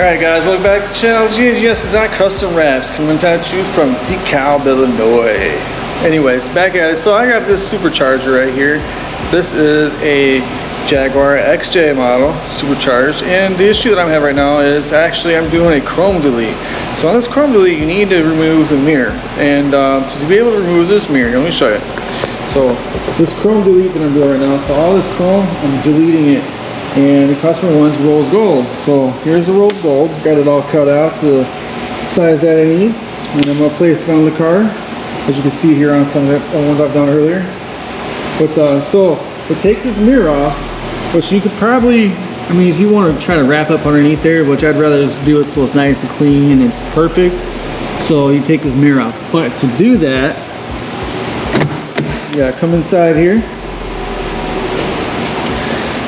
Alright guys, welcome back to the channel. GNS Designs Custom Wraps coming at you from Dekalb, Illinois. Anyways, back at it. So I got this supercharger right here. This is a Jaguar XJL model, supercharged. And the issue that I'm having right now is actually I'm doing a chrome delete. So on this chrome delete, you need to remove the mirror. And to be able to remove this mirror, let me show you. So this chrome delete that I'm doing right now, so all this chrome, I'm deleting it. And the customer wants rose gold. So here's the rose gold. Got it all cut out to the size that I need. And I'm going to place it on the car, as you can see here on some of the ones I've done earlier. But so to take this mirror off, which you could probably, I mean, if you want to try to wrap up underneath there, which I'd rather just do it so it's nice and clean and it's perfect. So you take this mirror off. But to do that, you gotta come inside here.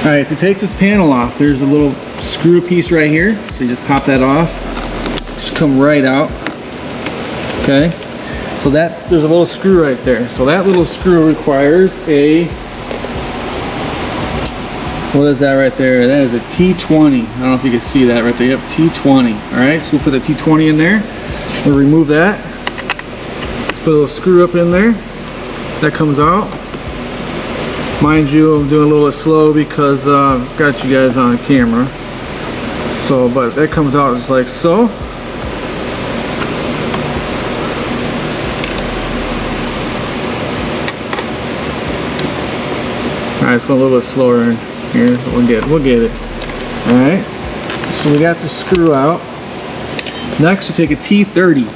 Alright, to take this panel off, there's a little screw piece right here. So you just pop that off. Just come right out. Okay. So that, there's a little screw right there. So that little screw requires a, what is that right there? That is a T20. I don't know if you can see that right there. Yep, T20. Alright, so we'll put a T20 in there. We'll remove that. Let's put a little screw up in there. That comes out. Mind you, I'm doing a little bit slow because I've got you guys on camera. So, but that comes out just like so. Alright, it's going a little bit slower in here, but we'll get it. Alright, so we got the screw out. Next, you take a T30.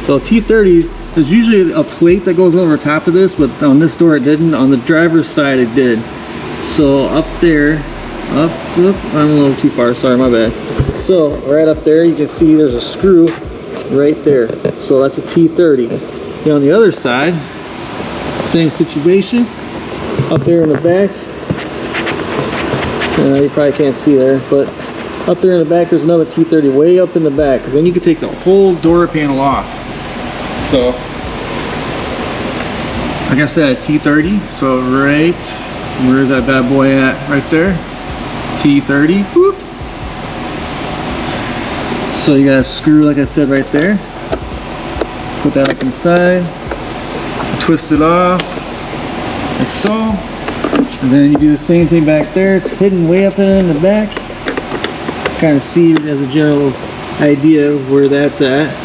So a T30, there's usually a plate that goes over top of this, but on this door it didn't. On the driver's side it did. So up there, up, I'm a little too far, sorry, my bad. So right up there you can see there's a screw right there. So that's a T30. Now on the other side, same situation. Up there in the back, you probably can't see there, but up there in the back there's another T30 way up in the back. Then you can take the whole door panel off. So, like I said, T30. So right, where's that bad boy at? Right there. T30. Whoop. So you got a screw, like I said, right there. Put that up inside. Twist it off, like so. And then you do the same thing back there. It's hidden way up in the back. Kind of see as a general idea where that's at.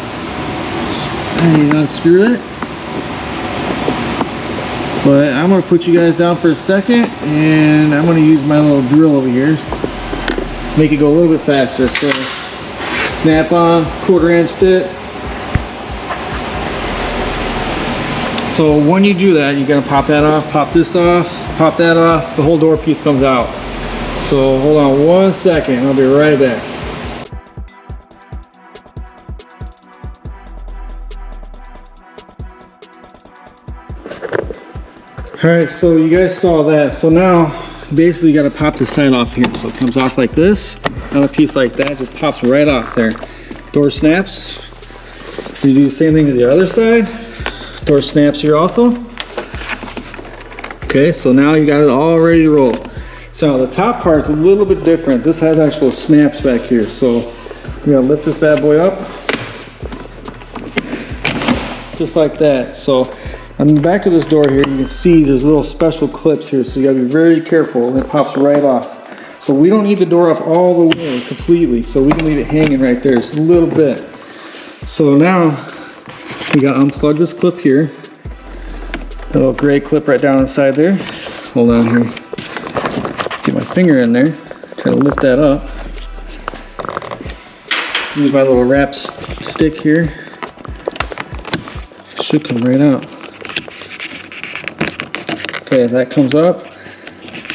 And you unscrew it. But I'm going to put you guys down for a second, and I'm going to use my little drill over here. Make it go a little bit faster. So snap on, 1/4 inch bit. So when you do that, you're going to pop that off, pop this off, pop that off, the whole door piece comes out. So hold on 1 second, I'll be right back. Alright, so you guys saw that. So now basically you got to pop the side off here. So it comes off like this. Another piece like that just pops right off there. Door snaps. You do the same thing to the other side. Door snaps here also. Okay, so now you got it all ready to roll. So the top part's a little bit different. This has actual snaps back here. So we're gonna lift this bad boy up. Just like that. So on the back of this door here, you can see there's little special clips here. So you gotta be very careful, and it pops right off. So we don't need the door off all the way completely. So we can leave it hanging right there just a little bit. So now we gotta unplug this clip here. A little gray clip right down inside there. Hold on here. Get my finger in there. Try to lift that up. Use my little wrap stick here. Should come right out. Okay, that comes up.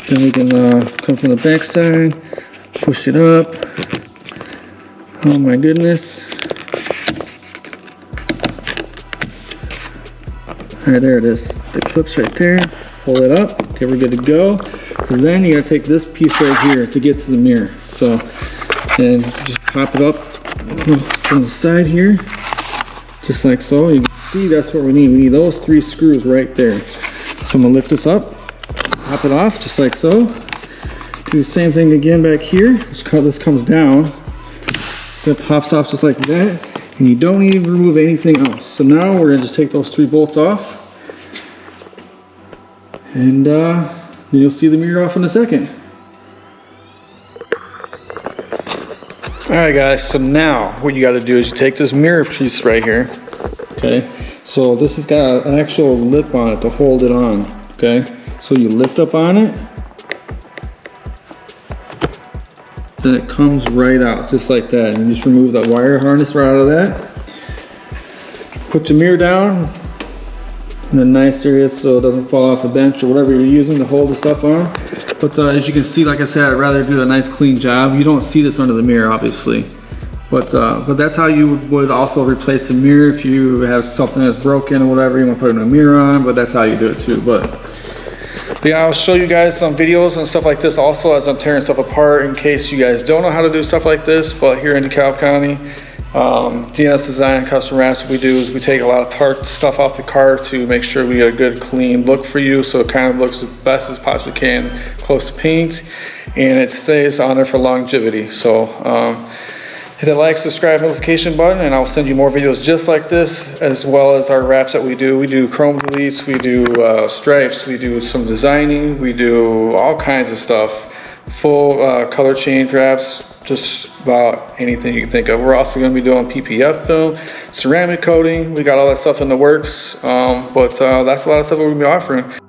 Then we can come from the back side, push it up. Oh my goodness. Alright, there it is. The clip's right there. Pull it up. Okay, we're good to go. So then you gotta take this piece right here to get to the mirror. So, and just pop it up from the side here. Just like so. You can see that's what we need. We need those 3 screws right there. So I'm gonna lift this up, pop it off, just like so. Do the same thing again back here. This comes down. So it pops off just like that, and you don't need to remove anything else. So now we're gonna just take those 3 bolts off, and you'll see the mirror off in a second. All right guys, so now what you gotta do is you take this mirror piece right here, okay? So this has got an actual lip on it to hold it on, okay? So you lift up on it, then it comes right out just like that. And you just remove that wire harness right out of that. Put your mirror down in a nice area so it doesn't fall off the bench or whatever you're using to hold the stuff on. But as you can see, like I said, I'd rather do a nice clean job. You don't see this under the mirror, obviously. But that's how you would also replace the mirror if you have something that's broken or whatever, you want to put a new mirror on, but that's how you do it too. But yeah, I'll show you guys some videos and stuff like this also as I'm tearing stuff apart in case you guys don't know how to do stuff like this. But here in Dekalb County, GNS Design custom wraps, what we do is we take a lot of part stuff off the car to make sure we get a good clean look for you, so it kind of looks the best as possibly can, close to paint, and it stays on there for longevity. So hit the like, subscribe, notification button, and I'll send you more videos just like this, as well as our wraps that we do. We do chrome deletes, we do stripes, we do some designing, we do all kinds of stuff. Full color change wraps, just about anything you can think of. We're also going to be doing PPF film, ceramic coating. We got all that stuff in the works, but that's a lot of stuff we're going to be offering.